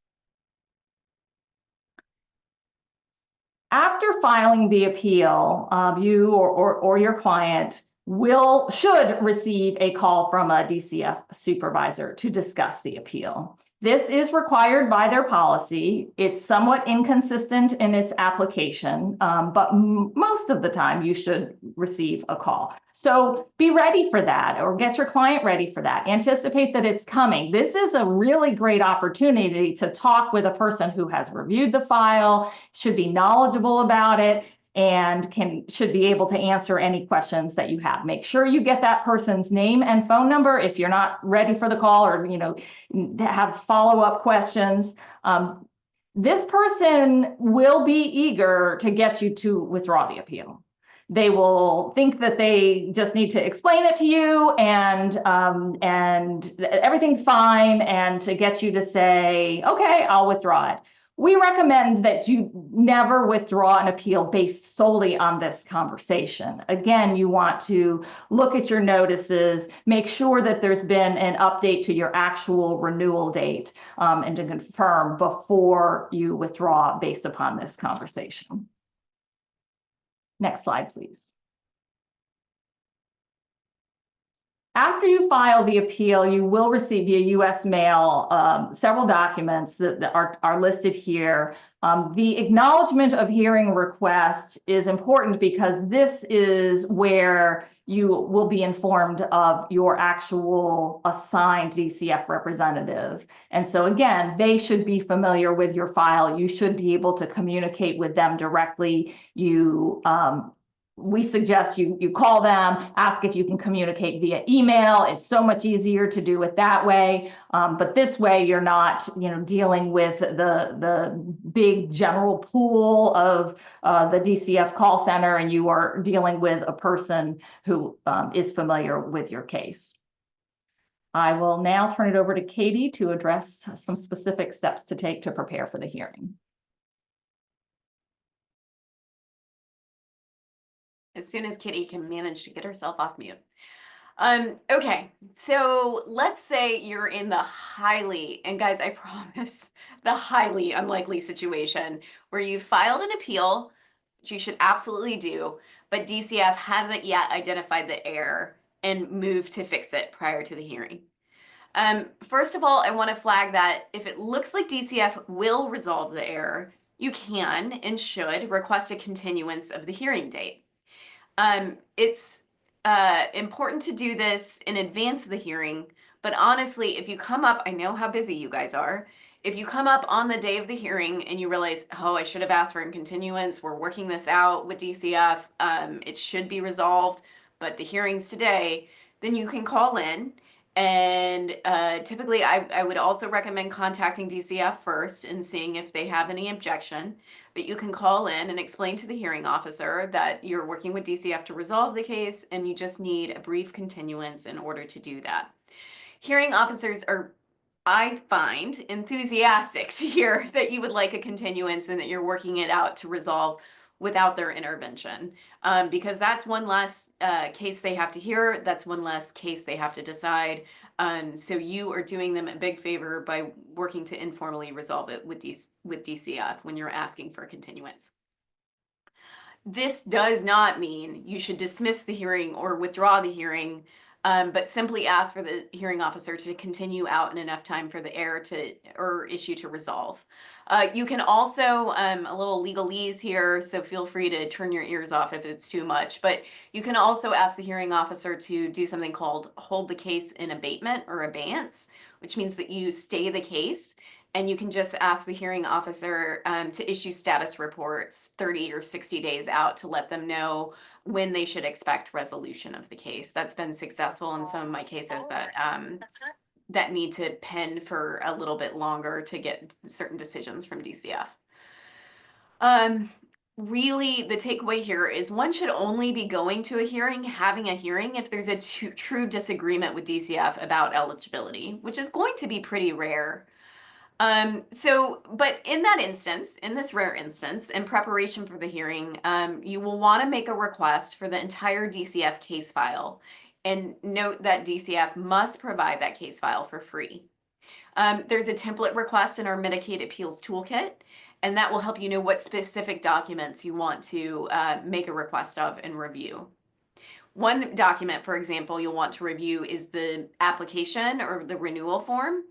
After filing the appeal, you or your client should receive a call from a DCF supervisor to discuss the appeal. This is required by their policy. It's somewhat inconsistent in its application, but most of the time you should receive a call. So be ready for that, or get your client ready for that. Anticipate that it's coming. This is a really great opportunity to talk with a person who has reviewed the file, should be knowledgeable about it, and should be able to answer any questions that you have. Make sure you get that person's name and phone number if you're not ready for the call, or have follow-up questions. This person will be eager to get you to withdraw the appeal. They will think that they just need to explain it to you and everything's fine, and to get you to say, okay, I'll withdraw it. We recommend that you never withdraw an appeal based solely on this conversation. Again, you want to look at your notices, make sure that there's been an update to your actual renewal date, and to confirm before you withdraw based upon this conversation. Next slide, please. After you file the appeal, you will receive via U.S. mail several documents that are listed here. The acknowledgement of hearing request is important because this is where you will be informed of your actual assigned DCF representative. And so again, they should be familiar with your file. You should be able to communicate with them directly. We suggest you call them, ask if you can communicate via email. It's so much easier to do it that way. But this way, you're not, dealing with the big general pool of the DCF call center, and you are dealing with a person who is familiar with your case. I will now turn it over to Katy to address some specific steps to take to prepare for the hearing. as soon as Kitty can manage to get herself off mute. Okay, so let's say you're in the highly, and guys, I promise, the highly unlikely situation where you filed an appeal, which you should absolutely do, but DCF hasn't yet identified the error and moved to fix it prior to the hearing. First of all, I want to flag that if it looks like DCF will resolve the error, you can and should request a continuance of the hearing date. It's important to do this in advance of the hearing, but honestly, if you come up, I know how busy you guys are. If you come up on the day of the hearing and you realize, oh, I should have asked for a continuance, we're working this out with DCF, it should be resolved, but the hearing's today, then you can call in. And typically, I would also recommend contacting DCF first and seeing if they have any objection. But you can call in and explain to the hearing officer that you're working with DCF to resolve the case and you just need a brief continuance in order to do that. Hearing officers are, I find, enthusiastic to hear that you would like a continuance and that you're working it out to resolve without their intervention, because that's one less case they have to hear, that's one less case they have to decide. So you are doing them a big favor by working to informally resolve it with DCF when you're asking for a continuance. This does not mean you should dismiss the hearing or withdraw the hearing, but simply ask for the hearing officer to continue out in enough time for the error or issue to resolve. You can also, a little legalese here, so feel free to turn your ears off if it's too much, but you can also ask the hearing officer to do something called hold the case in abatement or abeyance, which means that you stay the case. And you can just ask the hearing officer to issue status reports 30 or 60 days out to let them know when they should expect resolution of the case. That's been successful in some of my cases that need to pen for a little bit longer to get certain decisions from DCF. Really, the takeaway here is one should only be going to a hearing, having a hearing, if there's a true disagreement with DCF about eligibility, which is going to be pretty rare. But in that instance, in this rare instance, in preparation for the hearing, you will want to make a request for the entire DCF case file. And note that DCF must provide that case file for free. There's a template request in our Medicaid Appeals Toolkit, and that will help you know what specific documents you want to make a request of and review. One document, for example, you'll want to review is the application or the renewal form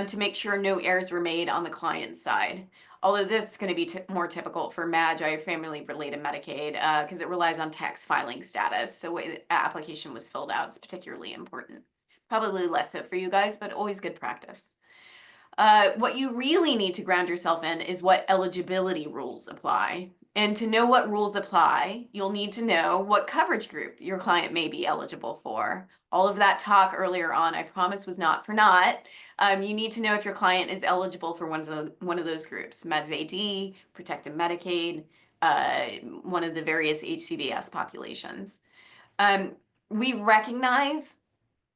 to make sure no errors were made on the client's side. Although this is going to be more typical for MAGI, family-related Medicaid, because it relies on tax filing status. So the way the application was filled out is particularly important. Probably less so for you guys, but always good practice. What you really need to ground yourself in is what eligibility rules apply. And to know what rules apply, you'll need to know what coverage group your client may be eligible for. All of that talk earlier on, I promise, was not for naught. You need to know if your client is eligible for one of those groups: Meds AD, Protected Medicaid, one of the various HCBS populations. We recognize,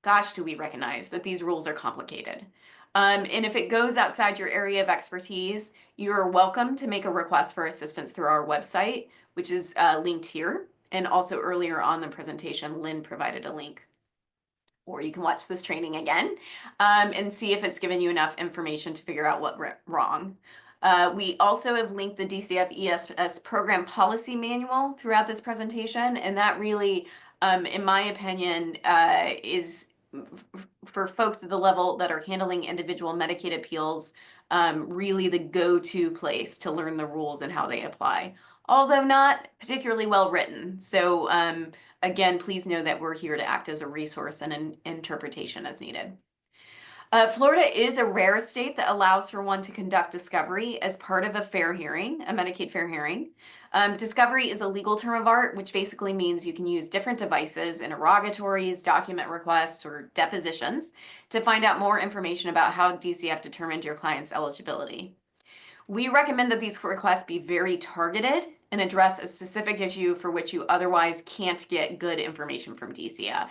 gosh, do we recognize that these rules are complicated. And if it goes outside your area of expertise, you're welcome to make a request for assistance through our website, which is linked here. And also earlier on the presentation, Lynn provided a link. Or you can watch this training again and see if it's given you enough information to figure out what went wrong. We also have linked the DCF ESS program policy manual throughout this presentation. And that really, in my opinion, is for folks at the level that are handling individual Medicaid appeals, really the go-to place to learn the rules and how they apply, although not particularly well written. So again, please know that we're here to act as a resource and an interpretation as needed. Florida is a rare state that allows for one to conduct discovery as part of a fair hearing, a Medicaid fair hearing. Discovery is a legal term of art, which basically means you can use different devices, interrogatories, document requests, or depositions to find out more information about how DCF determined your client's eligibility. We recommend that these requests be very targeted and address a specific issue for which you otherwise can't get good information from DCF.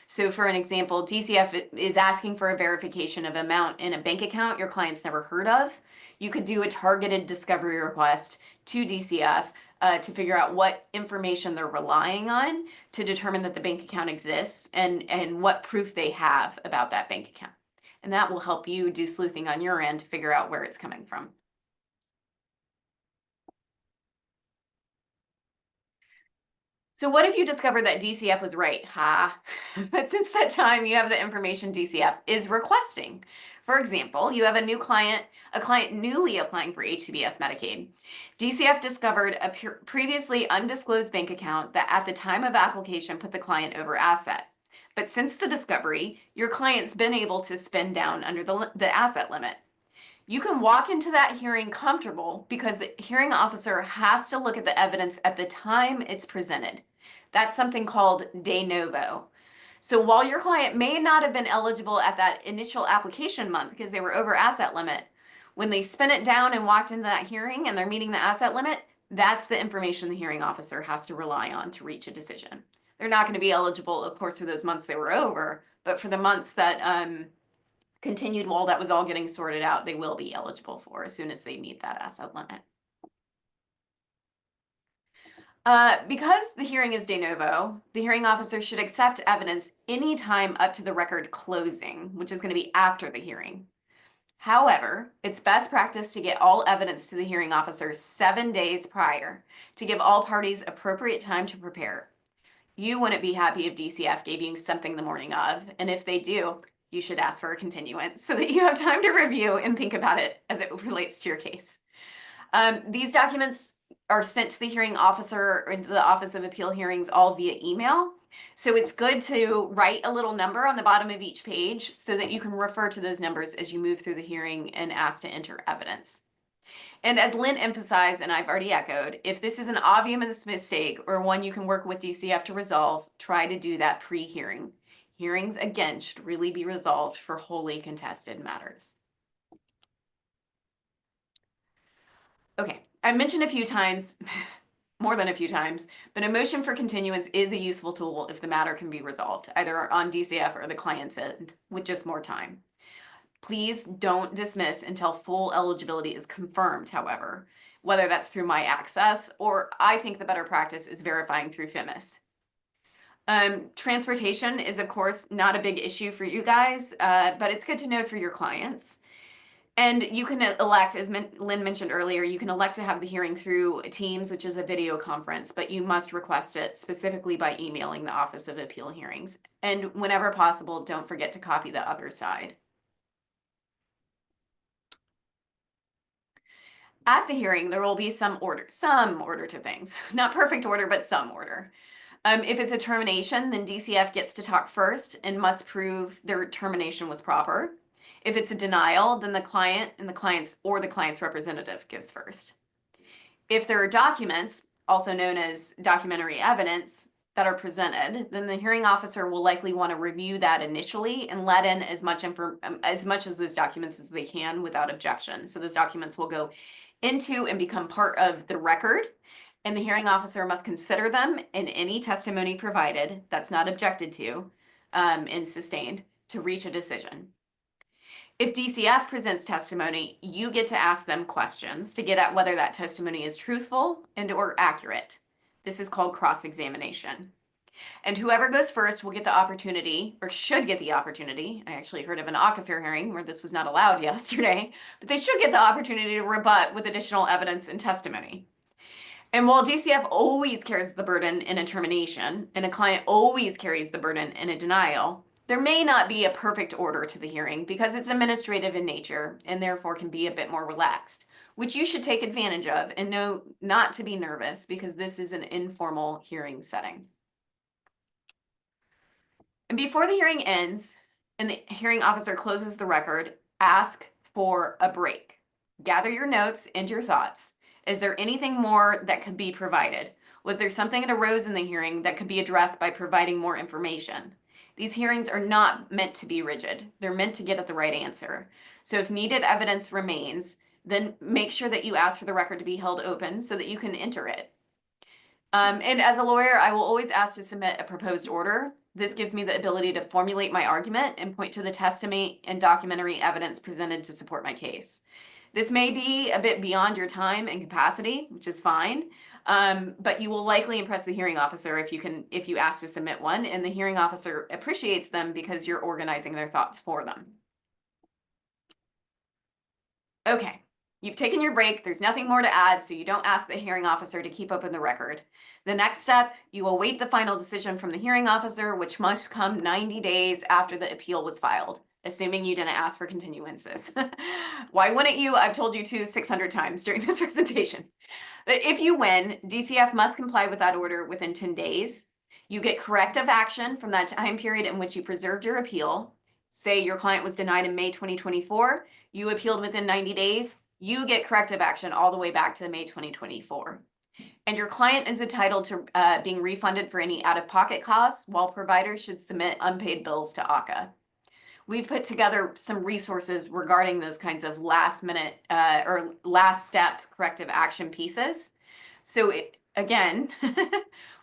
So for an example, DCF is asking for a verification of amount in a bank account your client's never heard of. You could do a targeted discovery request to DCF to figure out what information they're relying on to determine that the bank account exists and what proof they have about that bank account. And that will help you do sleuthing on your end to figure out where it's coming from. So what if you discovered that DCF was right? But since that time, you have the information DCF is requesting. For example, you have a new client, a client newly applying for HCBS Medicaid. DCF discovered a previously undisclosed bank account that at the time of application put the client over asset. But since the discovery, your client's been able to spend down under the asset limit. You can walk into that hearing comfortable because the hearing officer has to look at the evidence at the time it's presented. That's something called de novo. So while your client may not have been eligible at that initial application month because they were over asset limit, when they spin it down and walked into that hearing and they're meeting the asset limit, that's the information the hearing officer has to rely on to reach a decision. They're not going to be eligible, of course, for those months they were over, but for the months that continued while that was all getting sorted out, they will be eligible for as soon as they meet that asset limit. Because the hearing is de novo, the hearing officer should accept evidence anytime up to the record closing, which is going to be after the hearing. However, it's best practice to get all evidence to the hearing officer 7 days prior to give all parties appropriate time to prepare. You wouldn't be happy if DCF gave you something the morning of, and if they do, you should ask for a continuance so that you have time to review and think about it as it relates to your case. These documents are sent to the hearing officer or into the Office of Appeal Hearings all via email. So it's good to write a little number on the bottom of each page so that you can refer to those numbers as you move through the hearing and ask to enter evidence. And as Lynn emphasized, and I've already echoed, if this is an obvious mistake or one you can work with DCF to resolve, try to do that pre-hearing. Hearings, again, should really be resolved for wholly contested matters. Okay, I mentioned a few times, more than a few times, but a motion for continuance is a useful tool if the matter can be resolved, either on DCF or the client's end, with just more time. Please don't dismiss until full eligibility is confirmed, however, whether that's through My Access or I think the better practice is verifying through FEMIS. Transportation is, of course, not a big issue for you guys, but it's good to know for your clients. And you can elect, as Lynn mentioned earlier, you can elect to have the hearing through Teams, which is a video conference, but you must request it specifically by emailing the Office of Appeal Hearings. And whenever possible, don't forget to copy the other side. At the hearing, there will be some order to things. Not perfect order, but some order. If it's a termination, then DCF gets to talk first and must prove their termination was proper. If it's a denial, then the client and the client's representative gives first. If there are documents, also known as documentary evidence, that are presented, then the hearing officer will likely want to review that initially and let in as much as those documents as they can without objection. So those documents will go into and become part of the record, and the hearing officer must consider them in any testimony provided that's not objected to and sustained to reach a decision. If DCF presents testimony, you get to ask them questions to get at whether that testimony is truthful and or accurate. This is called cross-examination. And whoever goes first will get the opportunity, or should get the opportunity. I actually heard of an Aquifer hearing where this was not allowed yesterday, but they should get the opportunity to rebut with additional evidence and testimony. And while DCF always carries the burden in a termination, and a client always carries the burden in a denial, there may not be a perfect order to the hearing because it's administrative in nature and therefore can be a bit more relaxed, which you should take advantage of and know not to be nervous because this is an informal hearing setting. And before the hearing ends and the hearing officer closes the record, ask for a break. Gather your notes and your thoughts. Is there anything more that could be provided? Was there something that arose in the hearing that could be addressed by providing more information? These hearings are not meant to be rigid. They're meant to get at the right answer. So if needed evidence remains, then make sure that you ask for the record to be held open so that you can enter it. And as a lawyer, I will always ask to submit a proposed order. This gives me the ability to formulate my argument and point to the testimony and documentary evidence presented to support my case. This may be a bit beyond your time and capacity, which is fine, But you will likely impress the hearing officer if you ask to submit one, and the hearing officer appreciates them because you're organizing their thoughts for them. Okay, you've taken your break. There's nothing more to add, so you don't ask the hearing officer to keep open the record. The next step, you await the final decision from the hearing officer, which must come 90 days after the appeal was filed, assuming you didn't ask for continuances. Why wouldn't you? I've told you to 600 times during this presentation. But if you win, DCF must comply with that order within 10 days. You get corrective action from that time period in which you preserved your appeal. Say your client was denied in May 2024, you appealed within 90 days, you get corrective action all the way back to May 2024. And your client is entitled to being refunded for any out-of-pocket costs, while providers should submit unpaid bills to ACA. We've put together some resources regarding those kinds of last minute or last step corrective action pieces. So again,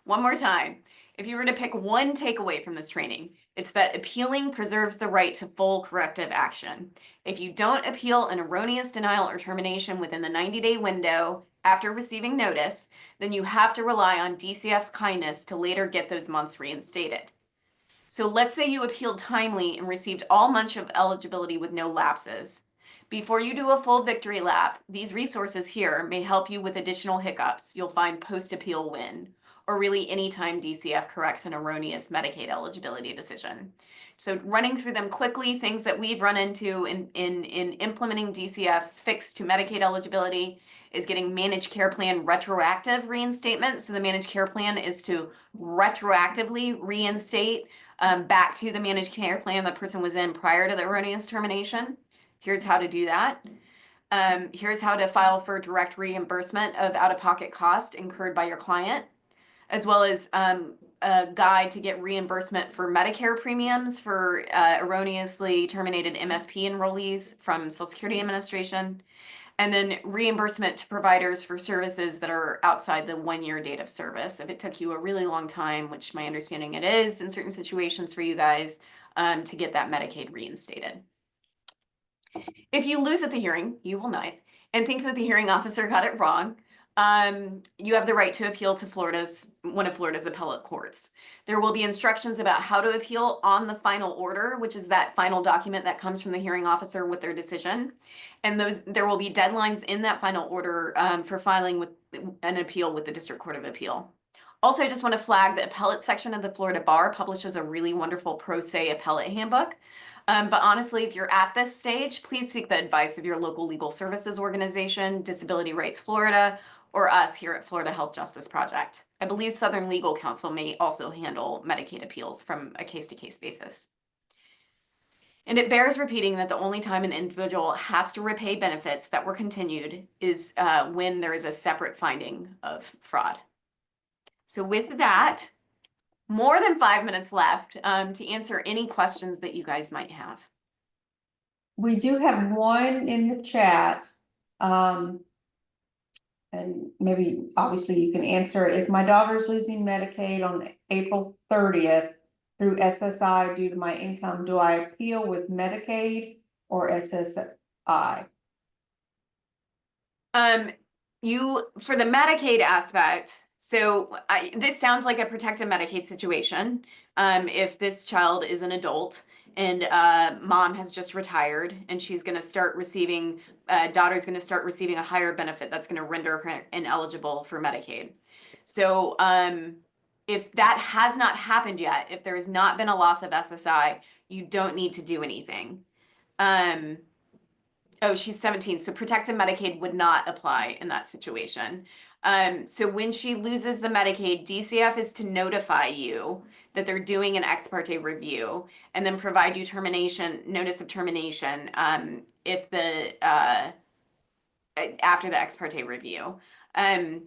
one more time, if you were to pick one takeaway from this training, it's that appealing preserves the right to full corrective action. If you don't appeal an erroneous denial or termination within the 90-day window after receiving notice, then you have to rely on DCF's kindness to later get those months reinstated. So let's say you appealed timely and received all months of eligibility with no lapses. Before you do a full victory lap, these resources here may help you with additional hiccups you'll find post-appeal win, or really anytime DCF corrects an erroneous Medicaid eligibility decision. So running through them quickly, things that we've run into in implementing DCF's fix to Medicaid eligibility is getting managed care plan retroactive reinstatement. So the managed care plan is to retroactively reinstate back to the managed care plan the person was in prior to the erroneous termination. Here's how to do that. Here's how to file for direct reimbursement of out-of-pocket cost incurred by your client, as well as a guide to get reimbursement for Medicare premiums for erroneously terminated MSP enrollees from Social Security Administration, and then reimbursement to providers for services that are outside the 1-year date of service. If it took you a really long time, which my understanding it is in certain situations for you guys, to get that Medicaid reinstated. If you lose at the hearing, you will not, and think that the hearing officer got it wrong, you have the right to appeal to one of Florida's appellate courts. There will be instructions about how to appeal on the final order, which is that final document that comes from the hearing officer with their decision. And there will be deadlines in that final order for filing with an appeal with the District Court of Appeal. Also, I just want to flag the appellate section of the Florida Bar publishes a really wonderful pro se appellate handbook. But honestly, if you're at this stage, please seek the advice of your local legal services organization, Disability Rights Florida, or us here at Florida Health Justice Project. I believe Southern Legal Counsel may also handle Medicaid appeals from a case-to-case basis. And it bears repeating that the only time an individual has to repay benefits that were continued is when there is a separate finding of fraud. So with that, more than 5 minutes left to answer any questions that you guys might have. We do have one in the chat. And maybe, obviously, you can answer it. If my daughter's losing Medicaid on April 30th through SSI due to my income, do I appeal with Medicaid or SSI? For the Medicaid aspect, so this sounds like a protected Medicaid situation. If this child is an adult and mom has just retired and she's going to start receiving, daughter's going to start receiving a higher benefit that's going to render her ineligible for Medicaid. So if that has not happened yet, if there has not been a loss of SSI, you don't need to do anything. Oh, she's 17, so protected Medicaid would not apply in that situation. So when she loses the Medicaid, DCF is to notify you that they're doing an ex parte review and then provide you notice of termination if after the ex parte review. I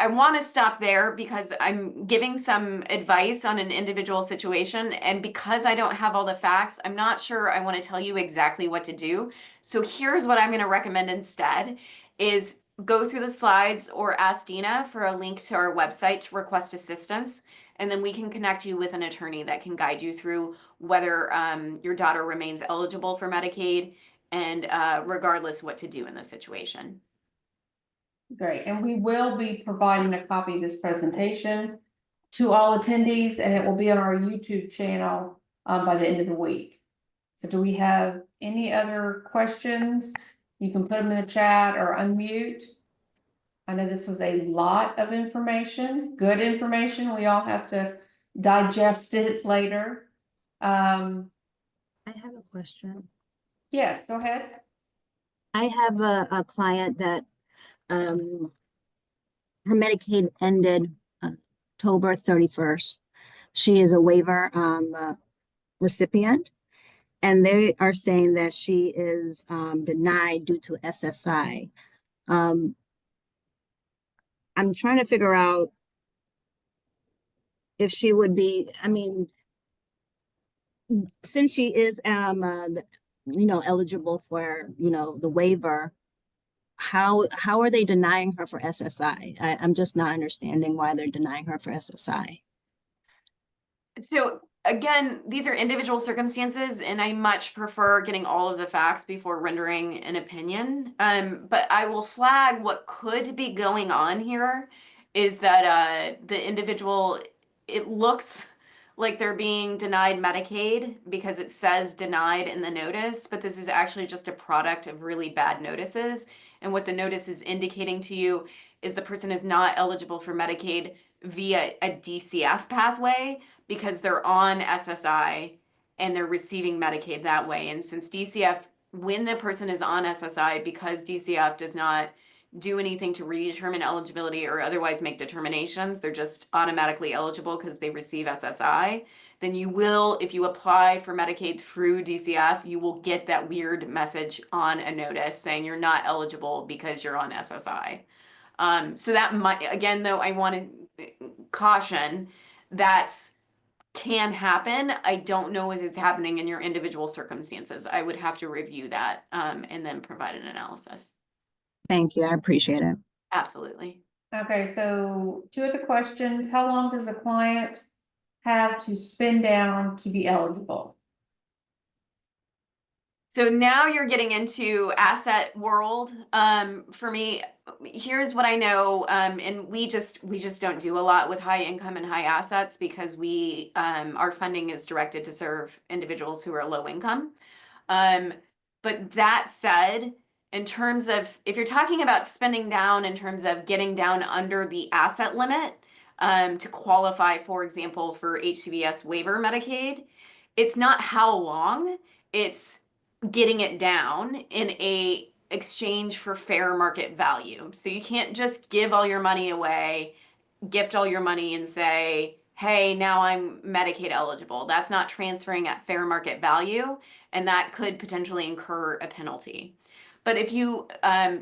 want to stop there because I'm giving some advice on an individual situation, and because I don't have all the facts, I'm not sure I want to tell you exactly what to do. So here's what I'm going to recommend instead is go through the slides or ask Dina for a link to our website to request assistance, and then we can connect you with an attorney that can guide you through whether your daughter remains eligible for Medicaid and regardless what to do in this situation. Great, and we will be providing a copy of this presentation to all attendees, and it will be on our YouTube channel by the end of the week. So do we have any other questions? You can put them in the chat or unmute. I know this was a lot of information, good information. We all have to digest it later. I have a question. Yes, go ahead. I have a client that her Medicaid ended October 31st. She is a waiver recipient, and they are saying that she is denied due to SSI. I'm trying to figure out if she would be, I mean, since she is eligible for the waiver, how are they denying her for SSI? I'm just not understanding why they're denying her for SSI. So again, these are individual circumstances, and I much prefer getting all of the facts before rendering an opinion. But I will flag what could be going on here is that the individual, it looks like they're being denied Medicaid because it says denied in the notice, but this is actually just a product of really bad notices. And what the notice is indicating to you is the person is not eligible for Medicaid via a DCF pathway because they're on SSI and they're receiving Medicaid that way. And since DCF, when the person is on SSI, because DCF does not do anything to redetermine eligibility or otherwise make determinations, they're just automatically eligible because they receive SSI, then you will, if you apply for Medicaid through DCF, you will get that weird message on a notice saying you're not eligible because you're on SSI. So that might, again, though, I want to caution that's can happen. I don't know if it's happening in your individual circumstances. I would have to review that and then provide an analysis. Thank you. I appreciate it. Absolutely. Okay, so 2 of the questions. How long does a client have to spend down to be eligible? So now you're getting into asset world. For me, here's what I know, and we just don't do a lot with high income and high assets because we our funding is directed to serve individuals who are low income. But that said, in terms of if you're talking about spending down in terms of getting down under the asset limit to qualify, for example, for HCBS waiver Medicaid, it's not how long, it's getting it down in a exchange for fair market value. So you can't just give all your money away, gift all your money and say, hey, now I'm Medicaid eligible. That's not transferring at fair market value, and that could potentially incur a penalty. But if you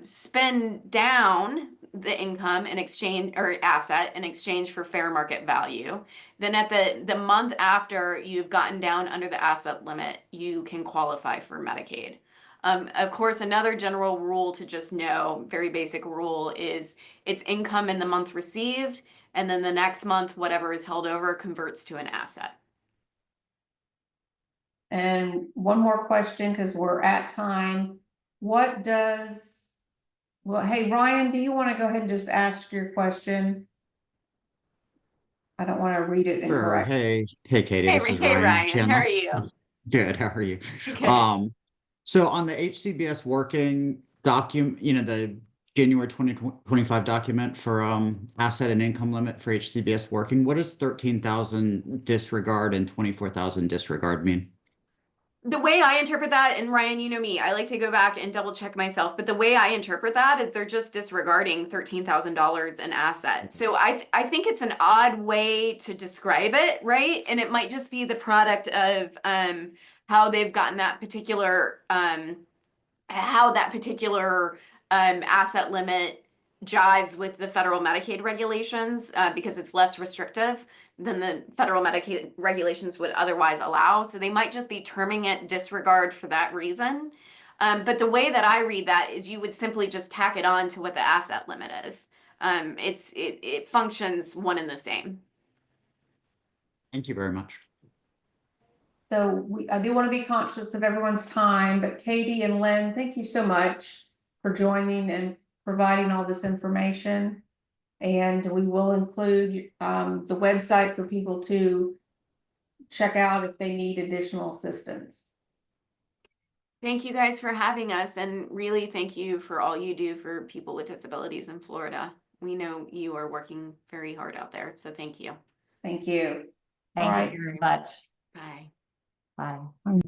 spend down the income in exchange or asset in exchange for fair market value, then at the month after you've gotten down under the asset limit, you can qualify for Medicaid. Of course, another general rule to just know, very basic rule, is it's income in the month received, and then the next month, whatever is held over converts to an asset. And one more question, because we're at time. What does, well, hey, Ryan, do you want to go ahead and just ask your question? I don't want to read it Sure. incorrectly. Hey, Katie, Hey, this is hey, Ryan Ryan, Chandler. how are you? Good. How are you? Good. So on the HCBS working document, the January 2025 document for asset and income limit for HCBS working, what does 13,000 disregard and 24,000 disregard mean? The way I interpret that, and Ryan, you know me, I like to go back and double check myself, but the way I interpret that is they're just disregarding $13,000 in assets. So I think it's an odd way to describe it, right? And it might just be the product of how they've gotten that particular asset limit jives with the federal Medicaid regulations because it's less restrictive than the federal Medicaid regulations would otherwise allow. So they might just be terming it disregard for that reason. But the way that I read that is you would simply just tack it on to what the asset limit is. It functions one and the same. Thank you very much. So I do want to be conscious of everyone's time, but Katie and Lynn, thank you so much for joining and providing all this information. And we will include the website for people to check out if they need additional assistance. Thank you guys for having us, and really thank you for all you do for people with disabilities in Florida. We know you are working very hard out there, so thank you. Thank you. Thank All right. you very much. Bye. Bye.